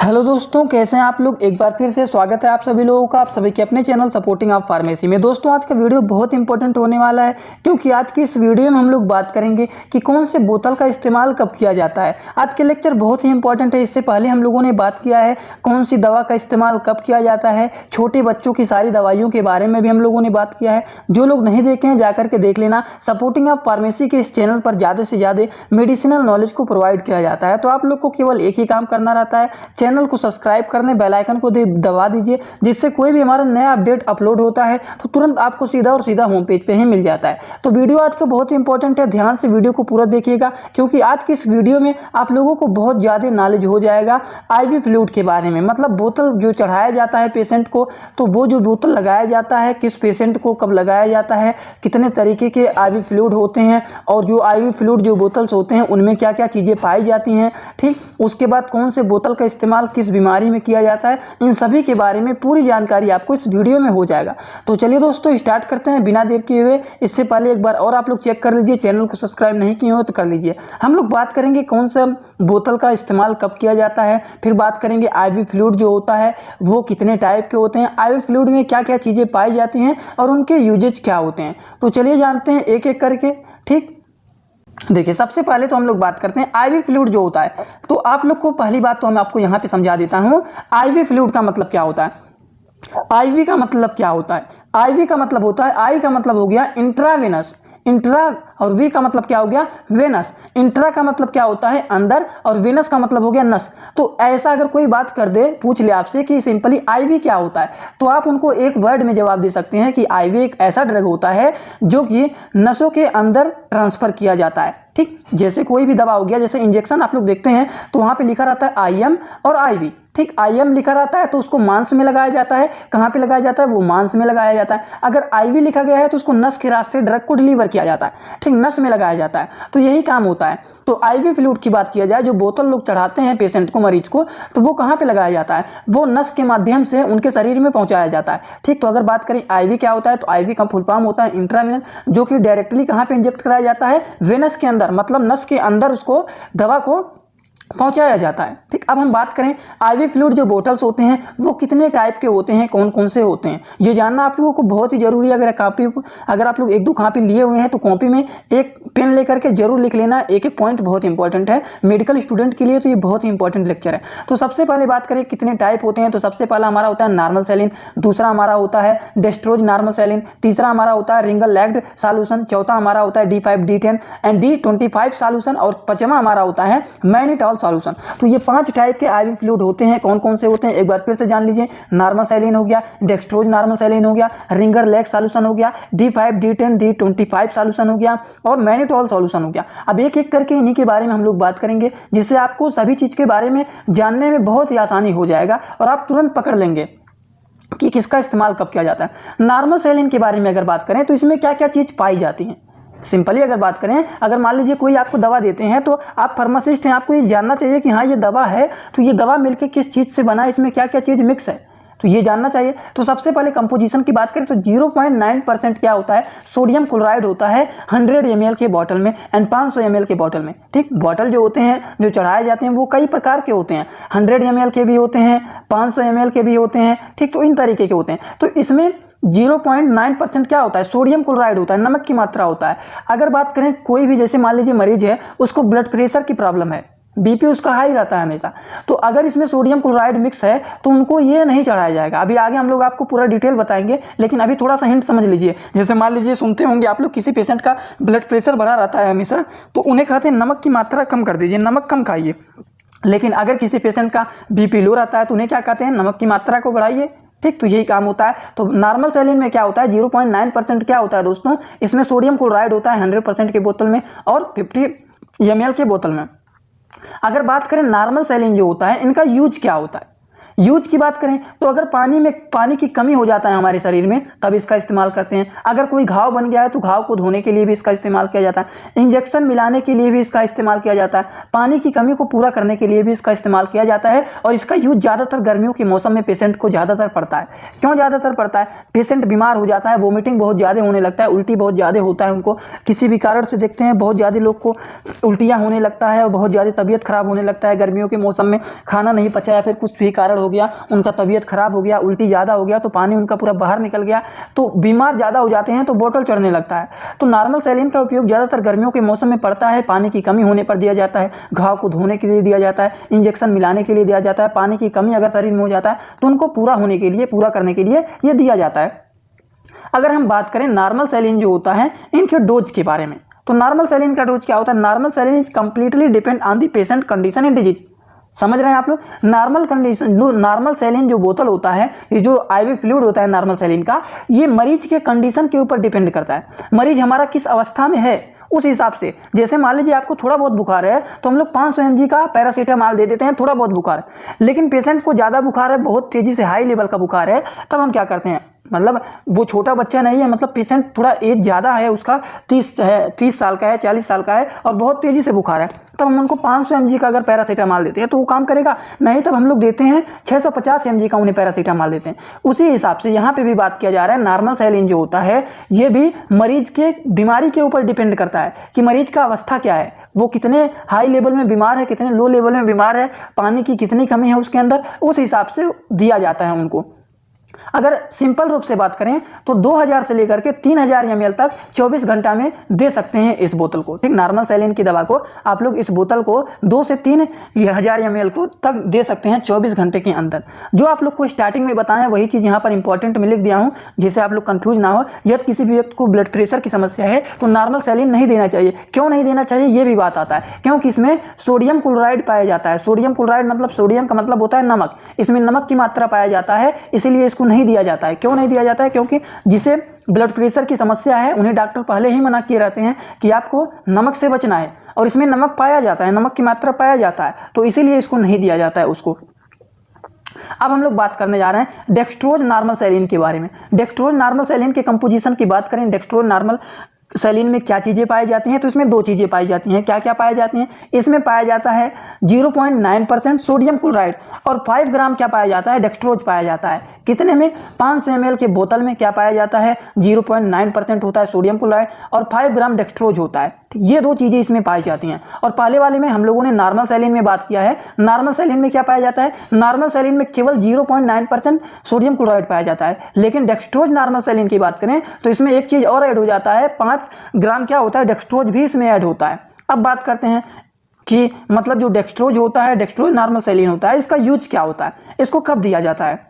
Hello दोस्तों, कैसे हैं आप लोग। एक बार फिर से स्वागत है आप सभी लोगों का, आप सभी के अपने चैनल सपोर्टिंग ऑफ फार्मेसी में। दोस्तों आज का वीडियो बहुत इंपॉर्टेंट होने वाला है, क्योंकि आज की इस वीडियो में हम लोग बात करेंगे कि कौन से बोतल का इस्तेमाल कब किया जाता है। आज के लेक्चर बहुत ही इंपॉर्टेंट है। इससे पहले हम लोगों ने बात किया है कौन सी दवा का इस्तेमाल कब किया जाता है, छोटे बच्चों की सारी दवाइयों के बारे में भी हम लोगों ने बात किया है। जो लोग नहीं देखे हैं जाकर के देख लेना। सपोर्टिंग ऑफ फार्मेसी के इस चैनल पर ज़्यादा से ज़्यादा मेडिसिनल नॉलेज को प्रोवाइड किया जाता है। तो आप लोग को केवल एक ही काम करना रहता है, चैनल को सब्सक्राइब करने, बेल आइकन को दबा दीजिए, जिससे कोई भी हमारा नया अपडेट अपलोड होता है तो तुरंत आपको सीधा होम पेज पे ही मिल जाता है। तो वीडियो आज का बहुत ही इंपॉर्टेंट है, ध्यान से वीडियो को पूरा देखिएगा, क्योंकि आज की इस वीडियो में आप लोगों को बहुत ज़्यादा नॉलेज हो जाएगा आईवी फ्लूइड के बारे में। मतलब बोतल जो चढ़ाया जाता है पेशेंट को, तो वो जो बोतल लगाया जाता है किस पेशेंट को कब लगाया जाता है, कितने तरीके के आईवी फ्लूइड होते हैं, और जो आईवी फ्लूइड जो बोतल्स होते हैं उनमें क्या क्या चीज़ें पाई जाती हैं, ठीक। उसके बाद कौन से बोतल का इस्तेमाल किस बीमारी में किया जाता है, इन सभी के बारे में पूरी जानकारी आपको इस वीडियो में हो जाएगा। तो चलिए दोस्तों स्टार्ट करते हैं बिना देर किए हुए। इससे पहले एक बार और आप लोग चेक कर लीजिए, चैनल को सब्सक्राइब नहीं किए हो तो कर लीजिए। हम लोग बात करेंगे कौन सा बोतल का इस्तेमाल कब किया जाता है, फिर बात करेंगे आईवी फ्लूइड जो होता है वो कितने टाइप के होते हैं, आईवी फ्लूइड में क्या क्या चीज़ें पाई जाती हैं और उनके यूजेज क्या होते हैं। तो चलिए जानते हैं एक एक करके, ठीक। देखिए सबसे पहले तो हम लोग बात करते हैं आईवी फ्लूइड जो होता है। तो आप लोग को पहली बात तो मैं आपको यहाँ पे समझा देता हूँ आईवी फ्लूइड का मतलब क्या होता है। आईवी का मतलब क्या होता है, आईवी का मतलब होता है, आई का मतलब हो गया इंट्रावेनस, इंट्रा, और वी का मतलब क्या हो गया वेनस। इंट्रा का मतलब क्या होता है अंदर, और वेनस का मतलब हो गया नस। तो ऐसा अगर कोई बात कर दे, पूछ ले आपसे कि सिंपली आईवी क्या होता है, तो आप उनको एक वर्ड में जवाब दे सकते हैं कि आईवी एक ऐसा ड्रग होता है जो कि नसों के अंदर ट्रांसफर किया जाता है, ठीक। जैसे कोई भी दवा हो गया, जैसे इंजेक्शन आप लोग देखते हैं तो वहाँ पे लिखा रहता है आईएम और आईवी, ठीक। आईएम लिखा रहता है तो उसको मांस में लगाया जाता है, कहाँ पे लगाया जाता है, वो मांस में लगाया जाता है। अगर आईवी लिखा गया है तो उसको नस के रास्ते ड्रग को डिलीवर किया जाता है, ठीक, नस में लगाया जाता है। तो यही काम होता है। तो आईवी फ्लूइड की बात किया जाए, जो बोतल लोग चढ़ाते हैं पेशेंट को, मरीज को, तो वो कहाँ पे लगाया जाता है, वो नस के माध्यम से उनके शरीर में पहुंचाया जाता है, ठीक। तो अगर बात करें आईवी क्या होता है, तो आईवी का फुल फॉर्म होता है इंट्रावेनस, जो कि डायरेक्टली कहाँ पे इंजेक्ट कराया जाता है, वेनस के अंदर, मतलब नस के अंदर उसको दवा को पहुंचाया जाता है, ठीक। अब हम बात करें आईवी फ्लूइड जो बोतल्स होते हैं वो कितने टाइप के होते हैं, कौन कौन से होते हैं, ये जानना आप लोगों को बहुत ही जरूरी है। अगर आप लोग एक दो कॉपी लिए हुए हैं तो कॉपी में एक पेन लेकर के जरूर लिख लेना, एक एक पॉइंट बहुत इंपॉर्टेंट है मेडिकल स्टूडेंट के लिए, तो ये बहुत ही इंपॉर्टेंट लेक्चर है। तो सबसे पहले बात करें कितने टाइप होते हैं, तो सबसे पहला हमारा होता है नॉर्मल सैलिन, दूसरा हमारा होता है डेस्ट्रोज नॉर्मल सैलिन, तीसरा हमारा होता है रिंगल लेग्ड सॉल्यूशन, चौथा हमारा होता है D5 D10 and D25 solution, और पांचवा हमारा होता है मैनिटॉल सॉल्यूशन। तो ये 5 टाइप के आईवी फ्लूइड होते हैं। कौन कौन से होते हैं एक बार फिर से जान लीजिए। नॉर्मल सैलिन हो गया, डेक्सट्रोज नॉर्मल सैलिन हो गया, रिंगर लेग सॉल्यूशन हो गया, D5 D10 D25 सॉल्यूशन हो गया, और मैनिटॉल सॉल्यूशन हो गया। अब एक एक करके इन्हीं के बारे में हम लोग बात करेंगे, जिससे आपको सभी चीज़ के बारे में जानने में बहुत ही आसानी हो जाएगा और आप तुरंत पकड़ लेंगे कि किसका इस्तेमाल कब किया जाता है। नॉर्मल सैलिन के बारे में अगर बात करें तो इसमें क्या क्या चीज़ पाई जाती है। सिंपली अगर बात करें, अगर मान लीजिए कोई आपको दवा देते हैं तो आप फार्मासिस्ट हैं, आपको ये जानना चाहिए कि हाँ ये दवा है तो ये दवा मिलकर किस चीज़ से बना है, इसमें क्या क्या चीज़ मिक्स है, तो ये जानना चाहिए। तो सबसे पहले कंपोजिशन की बात करें तो 0.9% क्या होता है, सोडियम क्लोराइड होता है 100 ml के बॉटल में एंड 500 ml के बॉटल में, ठीक। बॉटल जो होते हैं जो चढ़ाए जाते हैं वो कई प्रकार के होते हैं, 100 ml के भी होते हैं, 500 ml के भी होते हैं, ठीक। तो इन तरीके के होते हैं। तो इसमें 0.9% क्या होता है, सोडियम क्लोराइड होता है, नमक की मात्रा होता है। अगर बात करें कोई भी, जैसे मान लीजिए मरीज है, उसको ब्लड प्रेशर की प्रॉब्लम है, बीपी उसका हाई रहता है हमेशा, तो अगर इसमें सोडियम क्लोराइड मिक्स है तो उनको ये नहीं चढ़ाया जाएगा। अभी आगे हम लोग आपको पूरा डिटेल बताएंगे, लेकिन अभी थोड़ा सा हिंट समझ लीजिए। जैसे मान लीजिए सुनते होंगे आप लोग, किसी पेशेंट का ब्लड प्रेशर बढ़ा रहता है हमेशा, तो उन्हें कहते हैं नमक की मात्रा कम कर दीजिए, नमक कम खाइए। लेकिन अगर किसी पेशेंट का बीपी लो रहता है तो उन्हें क्या कहते हैं, नमक की मात्रा को बढ़ाइए, ठीक। तो यही काम होता है। तो नॉर्मल सैलिन में क्या होता है, 0.9% क्या होता है दोस्तों, इसमें सोडियम क्लोराइड होता है 100% के बोतल में और 50 ml के बोतल में। अगर बात करें नॉर्मल सैलिन जो होता है, इनका यूज क्या होता है, यूज की बात करें तो अगर पानी की कमी हो जाता है हमारे शरीर में तब इसका इस्तेमाल करते हैं। अगर कोई घाव बन गया है तो घाव को धोने के लिए भी इसका इस्तेमाल किया जाता है। इंजेक्शन मिलाने के लिए भी इसका इस्तेमाल किया जाता है। पानी की कमी को पूरा करने के लिए भी इसका इस्तेमाल किया जाता है। और इसका यूज ज़्यादातर गर्मियों के मौसम में पेशेंट को ज़्यादातर पड़ता है। क्यों ज़्यादातर पड़ता है? पेशेंट बीमार हो जाता है, वोमिटिंग बहुत ज़्यादा होने लगता है, उल्टी बहुत ज़्यादा होता है उनको, किसी भी कारण से देखते हैं बहुत ज़्यादा लोग को उल्टियाँ होने लगता है और बहुत ज़्यादा तबीयत खराब होने लगता है। गर्मियों के मौसम में खाना नहीं पचा या फिर कुछ भी कारण हो गया, उनका तबीयत खराब हो गया, उल्टी ज़्यादा हो गया तो पानी उनका पूरा बाहर निकल गया, तो बीमार ज़्यादा हो जाते हैं तो बोतल चढ़ने लगता है। तो नॉर्मल सैलिन का उपयोग ज़्यादातर गर्मियों के मौसम में पड़ता है। पानी की कमी होने पर दिया जाता है, घाव को धोने के लिए दिया जाता है, इंजेक्शन मिलाने के लिए दिया जाता है। पानी की कमी अगर शरीर में हो जाता है तो उनको पूरा करने के लिए ये दिया जाता है। अगर हम बात करें नॉर्मल सैलिन जो होता है इनके डोज के बारे में, तो नॉर्मल सैलिन का डोज क्या होता है? Normal saline is completely depend on the patient condition and disease. समझ रहे हैं आप लोग? नॉर्मल सैलिन जो बोतल होता है, ये जो आईवी फ्लूइड होता है नॉर्मल सैलिन का, ये मरीज के कंडीशन के ऊपर डिपेंड करता है। मरीज हमारा किस अवस्था में है उस हिसाब से, जैसे मान लीजिए आपको थोड़ा बहुत बुखार है तो हम लोग 500 mg का पैरासीटामॉल दे देते हैं, थोड़ा बहुत बुखार है। लेकिन पेशेंट को ज़्यादा बुखार है, बहुत तेज़ी से हाई लेवल का बुखार है, तब हम क्या करते हैं, मतलब वो छोटा बच्चा नहीं है, मतलब पेशेंट थोड़ा एज ज़्यादा है, उसका 30 साल का है, 40 साल का है और बहुत तेज़ी से बुखार है, तब हम उनको 500 mg का अगर पैरासीटामॉल देते हैं तो वो काम करेगा नहीं। तब हम लोग देते हैं 650 mg का उन्हें पैरासीटामॉल देते हैं। उसी हिसाब से यहाँ पे भी बात किया जा रहा है, नॉर्मल सैलिन जो होता है ये भी मरीज के बीमारी के ऊपर डिपेंड करता है कि मरीज का अवस्था क्या है, वो कितने हाई लेवल में बीमार है, कितने लो लेवल में बीमार है, पानी की कितनी कमी है उसके अंदर, उस हिसाब से दिया जाता है उनको। अगर सिंपल रूप से बात करें तो 2000 से लेकर के 3000 ml तक 24 घंटा में दे सकते हैं इस बोतल को। ठीक, नॉर्मल सैलिन की दवा को आप लोग इस बोतल को 2 से 3000 ml को तक दे सकते हैं 24 घंटे के अंदर। जो आप लोग को स्टार्टिंग में बताएं वही चीज़ यहाँ पर इंपॉर्टेंट में लिख दिया हूँ, जिससे आप लोग कंफ्यूज ना हो। यदि किसी भी व्यक्ति को ब्लड प्रेशर की समस्या है तो नॉर्मल सैलिन नहीं देना चाहिए। क्यों नहीं देना चाहिए ये भी बात आता है, क्योंकि इसमें सोडियम क्लोराइड पाया जाता है। सोडियम क्लोराइड मतलब सोडियम का मतलब होता है नमक, इसमें नमक की मात्रा पाया जाता है, इसीलिए इसको नहीं दिया जाता है। क्यों नहीं दिया जाता है? क्योंकि जिसे ब्लड प्रेशर की समस्या है उन्हें डॉक्टर पहले ही मना किए रहते हैं कि आपको नमक से बचना है, और इसमें नमक पाया जाता है, नमक की मात्रा पाया जाता है, तो इसीलिए इसको नहीं दिया जाता है उसको। अब हम लोग बात करने जा रहे हैं डेक्सट्रोज नॉर्मल सैलिन के बारे में। डेक्सट्रोज नॉर्मल सैलिन के कंपोजिशन की बात करें, डेक्सट्रोज नॉर्मल सैलिन में क्या चीज़ें पाई जाती हैं, तो इसमें 2 चीज़ें पाई जाती हैं। क्या क्या पाई जाती हैं? इसमें पाया जाता है 0.9% सोडियम क्लोराइड और 5 ग्राम क्या पाया जाता है? डेक्सट्रोज पाया जाता है। कितने में? 500 ml के बोतल में क्या पाया जाता है? 0.9% होता है सोडियम क्लोराइड और 5 ग्राम डेक्सट्रोज होता है। ये 2 चीज़ें इसमें पाई जाती हैं। और पहले वाले में हम लोगों ने नॉर्मल सैलिन में बात किया है। नॉर्मल सैलिन में क्या पाया जाता है? नॉर्मल सैलिन में केवल 0.9% सोडियम क्लोराइड पाया जाता है। लेकिन डेक्सट्रोज नॉर्मल सैलिन की बात करें तो इसमें एक चीज़ और ऐड हो जाता है, 5 ग्राम क्या होता है? डेक्सट्रोज भी इसमें ऐड होता है। अब बात करते हैं कि मतलब जो डेक्सट्रोज होता है, डेक्सट्रोज नॉर्मल सैलिन होता है, इसका यूज क्या होता है, इसको कब दिया जाता है?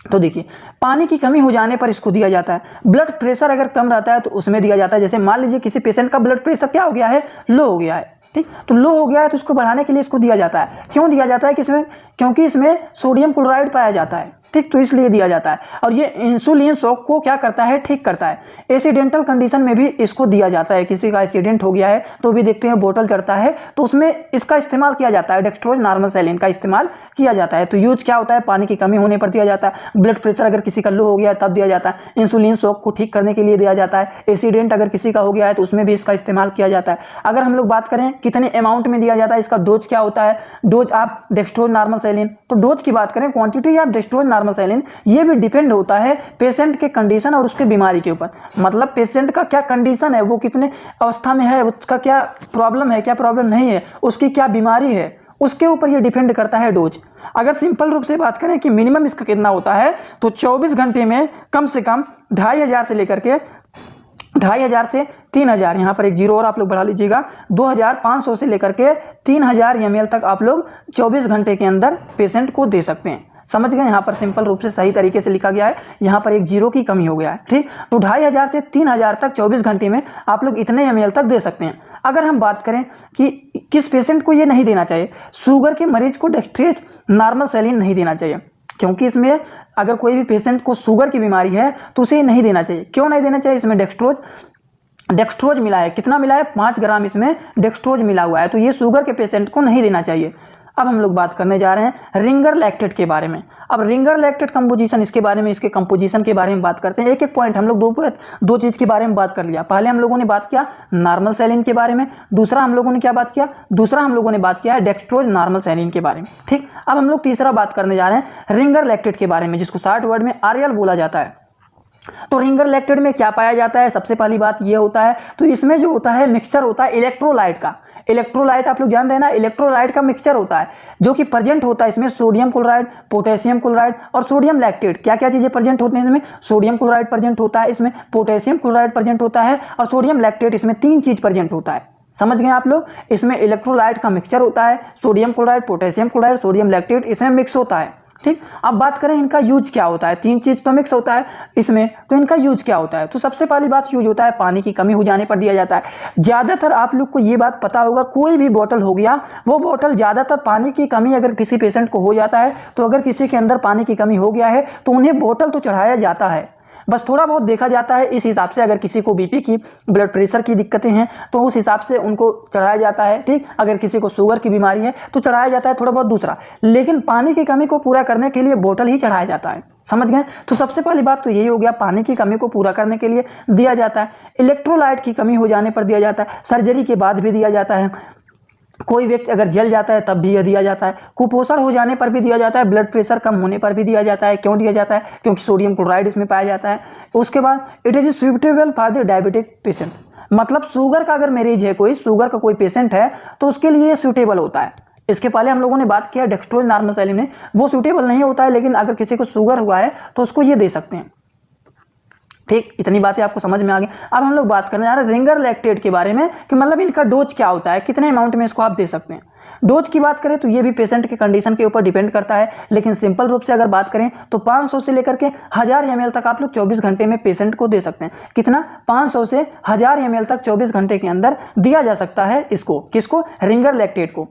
तो देखिए, पानी की कमी हो जाने पर इसको दिया जाता है। ब्लड प्रेशर अगर कम रहता है तो उसमें दिया जाता है। जैसे मान लीजिए किसी पेशेंट का ब्लड प्रेशर क्या हो गया है? लो हो गया है। ठीक, तो लो हो गया है तो उसको बढ़ाने के लिए इसको दिया जाता है। क्यों दिया जाता है? क्योंकि इसमें सोडियम क्लोराइड पाया जाता है। ठीक, तो इसलिए दिया जाता है। और ये इंसुलिन शॉक को क्या करता है? ठीक करता है। एक्सीडेंटल कंडीशन में भी इसको दिया जाता है। किसी का एक्सीडेंट हो गया है तो भी देखते हैं बोतल चढ़ता है, तो उसमें इसका इस्तेमाल किया जाता है। डेक्सट्रोज नॉर्मल सैलिन का इस्तेमाल किया जाता है। तो यूज क्या होता है? पानी की कमी होने पर दिया जाता है। ब्लड प्रेशर अगर किसी का लो हो गया है तब दिया जाता है। इंसुलिन शॉक को ठीक करने के लिए दिया जाता है। एक्सीडेंट अगर किसी का हो गया है तो उसमें भी इसका इस्तेमाल किया जाता है। अगर हम लोग बात करें कितने अमाउंट में दिया जाता है, इसका डोज क्या होता है? डोज आप डेक्सट्रोज नॉर्मल सैलिन, तो डोज की बात करें, क्वांटिटी ऑफ डेक्सट्रोज नॉर्मल सैलिन, ये भी डिपेंड होता है पेशेंट के कंडीशन और उसके बीमारी के ऊपर। मतलब पेशेंट का क्या कंडीशन है, वो कितने अवस्था में है, उसका क्या प्रॉब्लम है, क्या प्रॉब्लम नहीं है, उसकी क्या बीमारी है, उसके ऊपर ये डिपेंड करता है डोज। अगर सिंपल रूप से बात करें कि मिनिमम इसका कितना होता है, तो 24 घंटे में कम से कम 2500 से लेकर के 2500 से 3000, यहाँ पर एक जीरो और आप लोग बढ़ा लीजिएगा, 2500 से लेकर के 3000 ml तक आप लोग 24 घंटे के अंदर पेशेंट को दे सकते हैं। समझ गए? यहाँ पर सिंपल रूप से सही तरीके से लिखा गया है, यहाँ पर एक जीरो की कमी हो गया है। ठीक, तो 2500 से 3000 तक 24 घंटे में आप लोग इतने ml तक दे सकते हैं। अगर हम बात करें कि किस पेशेंट को ये नहीं देना चाहिए, शुगर के मरीज को डेक्सट्रोज नॉर्मल सैलिन नहीं देना चाहिए, क्योंकि इसमें अगर कोई भी पेशेंट को शुगर की बीमारी है तो उसे नहीं देना चाहिए। क्यों नहीं देना चाहिए? इसमें डेक्सट्रोज मिला है। कितना मिला है? 5 ग्राम इसमें डेक्सट्रोज मिला हुआ है, तो ये शुगर के पेशेंट को नहीं देना चाहिए। अब हम लोग बात करने जा रहे हैं रिंगर लैक्टेट के बारे में। अब रिंगर लैक्टेट कंपोजिशन, इसके बारे में, इसके कंपोजिशन के बारे में बात करते हैं। एक एक पॉइंट हम लोग दो चीज़ के बारे में बात कर लिया। पहले हम लोगों ने बात किया नॉर्मल सेलिन के बारे में, दूसरा हम लोगों ने क्या बात किया, दूसरा हम लोगों ने बात किया है डेक्सट्रोज नॉर्मल सेलिन के बारे में। ठीक, अब हम लोग तीसरा बात करने जा रहे हैं रिंगर लैक्टेट के बारे में, जिसको शॉर्ट वर्ड में RL बोला जाता है। तो रिंगर लैक्टेट में क्या पाया जाता है? सबसे पहली बात ये होता है, तो इसमें जो होता है मिक्सचर होता है इलेक्ट्रोलाइट का। इलेक्ट्रोलाइट आप लोग जान रहे हैं ना, इलेक्ट्रोलाइट का मिक्सचर होता है जो कि प्रेजेंट होता है इसमें सोडियम क्लोराइड, पोटेशियम क्लोराइड और सोडियम लैक्टेट। क्या क्या चीजें प्रेजेंट होती हैं इसमें? सोडियम क्लोराइड प्रेजेंट होता है इसमें, पोटेशियम क्लोराइड प्रेजेंट होता है और सोडियम लैक्टेट। इसमें 3 चीज प्रेजेंट होता है। समझ गए आप लोग? इसमें इलेक्ट्रोलाइट का मिक्सचर होता है, sodium chloride, potassium chloride, sodium lactate इसमें मिक्स होता है। ठीक, अब बात करें इनका यूज क्या होता है। 3 चीज तो मिक्स होता है इसमें, तो इनका यूज क्या होता है? तो सबसे पहली बात यूज होता है पानी की कमी हो जाने पर दिया जाता है। ज़्यादातर आप लोग को ये बात पता होगा, कोई भी बोतल हो गया, वो बोतल ज़्यादातर पानी की कमी अगर किसी पेशेंट को हो जाता है, तो अगर किसी के अंदर पानी की कमी हो गया है तो उन्हें बोतल तो चढ़ाया जाता है, बस थोड़ा बहुत देखा जाता है। इस हिसाब से अगर किसी को बीपी की, ब्लड प्रेशर की दिक्कतें हैं तो उस हिसाब से उनको चढ़ाया जाता है। ठीक, अगर किसी को शुगर की बीमारी है तो चढ़ाया जाता है थोड़ा बहुत दूसरा, लेकिन पानी की कमी को पूरा करने के लिए बोतल ही चढ़ाया जाता है। समझ गए? तो सबसे पहली बात तो यही हो गया, पानी की कमी को पूरा करने के लिए दिया जाता है। इलेक्ट्रोलाइट की कमी हो जाने पर दिया जाता है, सर्जरी के बाद भी दिया जाता है, कोई व्यक्ति अगर जल जाता है तब भी यह दिया जाता है, कुपोषण हो जाने पर भी दिया जाता है, ब्लड प्रेशर कम होने पर भी दिया जाता है। क्यों दिया जाता है? क्योंकि सोडियम क्लोराइड इसमें पाया जाता है। उसके बाद it is suitable for the diabetic patient, मतलब शुगर का अगर मरीज है, कोई शुगर का कोई पेशेंट है तो उसके लिए सूटेबल होता है। इसके पहले हम लोगों ने बात किया डेक्सट्रोज नॉर्मल सेलिन में, वो सूटेबल नहीं होता है, लेकिन अगर किसी को शुगर हुआ है तो उसको ये दे सकते हैं। ठीक, इतनी बातें आपको समझ में आ गई। अब हम लोग बात करने जा रहे हैं रिंगर लैक्टेट के बारे में कि मतलब इनका डोज क्या होता है, कितने अमाउंट में इसको आप दे सकते हैं। डोज की बात करें तो ये भी पेशेंट के कंडीशन के ऊपर डिपेंड करता है, लेकिन सिंपल रूप से अगर बात करें तो 500 से लेकर के 1000 ml तक आप लोग 24 घंटे में पेशेंट को दे सकते हैं। कितना? 500 से 1000 ml तक 24 घंटे के अंदर दिया जा सकता है इसको। किसको? रिंगर लैक्टेट को।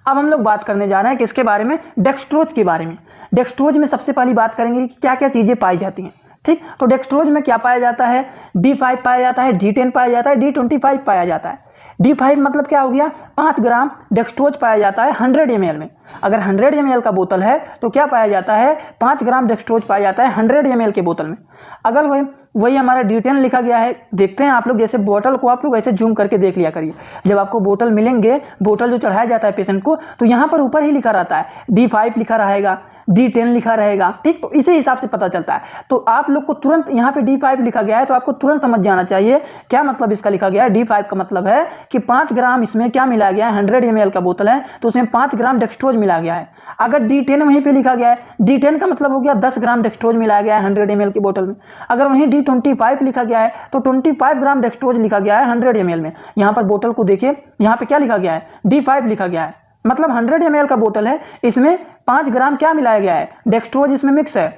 अब हम लोग बात करने जा रहे हैं किसके बारे में? डेक्सट्रोज के बारे में। डेक्सट्रोज में सबसे पहली बात करेंगे कि क्या क्या चीज़ें पाई जाती हैं। ठीक, तो डेक्सट्रोज में क्या पाया जाता है? D5 पाया जाता है, D10 पाया जाता है, D25 पाया जाता है। D5 मतलब क्या हो गया? 5 ग्राम डेक्सट्रोज पाया जाता है 100 ml में। अगर 100 ml का बोतल है तो क्या पाया जाता है? 5 ग्राम डेक्सट्रोज पाया जाता है 100 ml के बोतल में। अगर वही हमारा D10 लिखा गया है, देखते हैं आप लोग, जैसे बोतल को आप लोग ऐसे जूम करके देख लिया करिए। जब आपको बोतल मिलेंगे, बोतल जो चढ़ाया जाता है पेशेंट को, तो यहाँ पर ऊपर ही लिखा रहता है D5 लिखा रहेगा, D10 लिखा रहेगा। ठीक, तो इसी हिसाब से पता चलता है। तो आप लोग को तुरंत यहाँ पे D5 लिखा गया है तो आपको तुरंत समझ जाना चाहिए क्या मतलब इसका लिखा गया है। D5 का मतलब है कि 5 ग्राम इसमें क्या मिला गया है, 100 ml का बोतल है तो उसमें 5 ग्राम डेक्सट्रोज मिला गया है। अगर D10 वहीं पे लिखा गया है, D10 का मतलब हो गया 10 ग्राम डेक्सट्रोज मिलाया गया है 100 ml की बोतल में। अगर वहीं D25 लिखा गया है तो 25 ग्राम डेक्सट्रोज लिखा गया है 100 ml में। यहाँ पर बोतल को देखिए, यहाँ पे क्या लिखा गया है? D5 लिखा गया है, मतलब 100 ml का बोतल है, इसमें 5 ग्राम क्या मिलाया गया है? डेक्सट्रोज इसमें मिक्स है।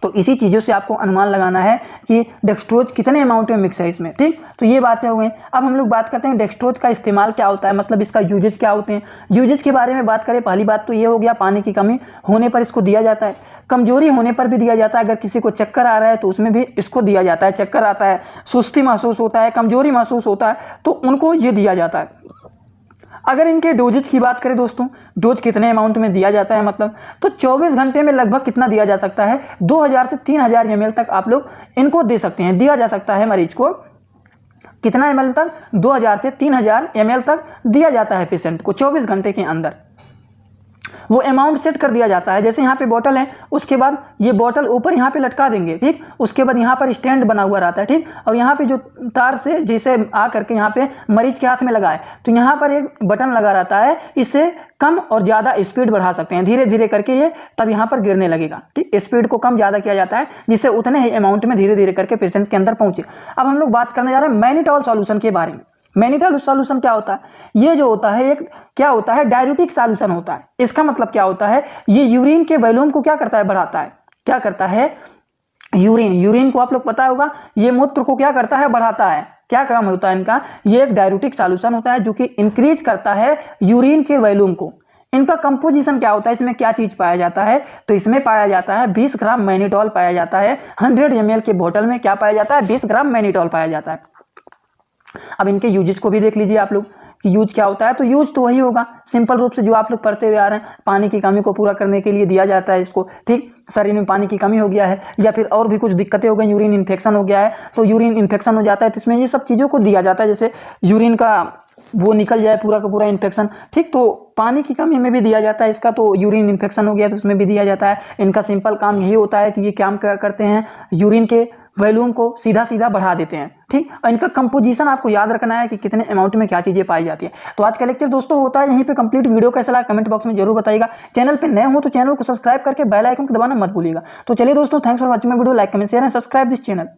तो इसी चीज़ों से आपको अनुमान लगाना है कि डेक्सट्रोज कितने अमाउंट में मिक्स है इसमें। ठीक, तो ये बातें हो गई। अब हम लोग बात करते हैं डेक्सट्रोज का इस्तेमाल क्या होता है, मतलब इसका यूजेज क्या होते हैं। यूजेज के बारे में बात करें, पहली बात तो ये हो गया, पानी की कमी होने पर इसको दिया जाता है, कमजोरी होने पर भी दिया जाता है। अगर किसी को चक्कर आ रहा है तो उसमें भी इसको दिया जाता है। चक्कर आता है, सुस्ती महसूस होता है, कमजोरी महसूस होता है, तो उनको ये दिया जाता है। अगर इनके डोजेज की बात करें दोस्तों, डोज कितने अमाउंट में दिया जाता है मतलब, तो 24 घंटे में लगभग कितना दिया जा सकता है? 2000 से 3000 ml तक आप लोग इनको दे सकते हैं, दिया जा सकता है मरीज को। कितना ml तक? 2000 से 3000 ml तक दिया जाता है पेशेंट को 24 घंटे के अंदर। वो अमाउंट सेट कर दिया जाता है। जैसे यहाँ पे बोतल है, उसके बाद ये बोतल ऊपर यहाँ पे लटका देंगे। ठीक, उसके बाद यहाँ पर स्टैंड बना हुआ रहता है। ठीक, और यहाँ पे जो तार से जैसे आ करके यहाँ पे मरीज के हाथ में लगाए तो यहाँ पर एक बटन लगा रहता है, इससे कम और ज़्यादा स्पीड बढ़ा सकते हैं, धीरे धीरे करके ये तब यहाँ पर गिरने लगेगा। ठीक, स्पीड को कम ज़्यादा किया जाता है जिससे उतने ही अमाउंट में धीरे धीरे करके पेशेंट के अंदर पहुँचे। अब हम लोग बात करने जा रहे हैं मैनिटॉल सॉल्यूशन के बारे में। मैनिटॉल सॉल्यूशन क्या होता है? ये जो होता है एक क्या होता है? डाययूरेटिक सॉल्यूशन होता है। इसका मतलब क्या होता है? ये यूरिन के वॉल्यूम को क्या करता है? बढ़ाता है। क्या करता है? यूरिन को आप लोग पता होगा, ये मूत्र को क्या करता है? बढ़ाता है। क्या काम होता है इनका? ये एक डाययूरेटिक सॉल्यूशन होता है जो कि इंक्रीज करता है यूरिन के वॉल्यूम को। इनका कंपोजिशन क्या होता है? इसमें क्या चीज पाया जाता है? तो इसमें पाया जाता है 20 ग्राम मैनिटॉल पाया जाता है। 100 ml के बोतल में क्या पाया जाता है? 20 ग्राम मैनिटॉल पाया जाता है। अब इनके यूजेज को भी देख लीजिए आप लोग कि यूज क्या होता है, तो यूज तो वही होगा सिंपल रूप से जो आप लोग पढ़ते हुए आ रहे हैं, पानी की कमी को पूरा करने के लिए दिया जाता है इसको। ठीक, शरीर में पानी की कमी हो गया है या फिर और भी कुछ दिक्कतें हो गई, यूरिन इन्फेक्शन हो गया है, तो यूरिन इन्फेक्शन हो जाता है, तो इसमें ये सब चीज़ों को दिया जाता है, जैसे यूरिन का वो निकल जाए पूरा का पूरा इन्फेक्शन। ठीक, तो पानी की कमी में भी दिया जाता है इसका, तो यूरिन इन्फेक्शन हो गया तो उसमें भी दिया जाता है। इनका सिंपल काम यही होता है कि ये काम क्या करते हैं, यूरिन के वॉल्यूम को सीधा सीधा बढ़ा देते हैं। ठीक, और इनका कंपोजिशन आपको याद रखना है कि कितने अमाउंट में क्या चीज़ें पाई जाती है। तो आज का लेक्चर दोस्तों होता है यहीं पे कंप्लीट। वीडियो कैसा लगा कमेंट बॉक्स में जरूर बताइएगा। चैनल पे नए हो तो चैनल को सब्सक्राइब करके बेल आइकन को दबाना मत भूलिएगा। तो चलिए दोस्तों, thanks for watching my video. Like comment share and subscribe this channel.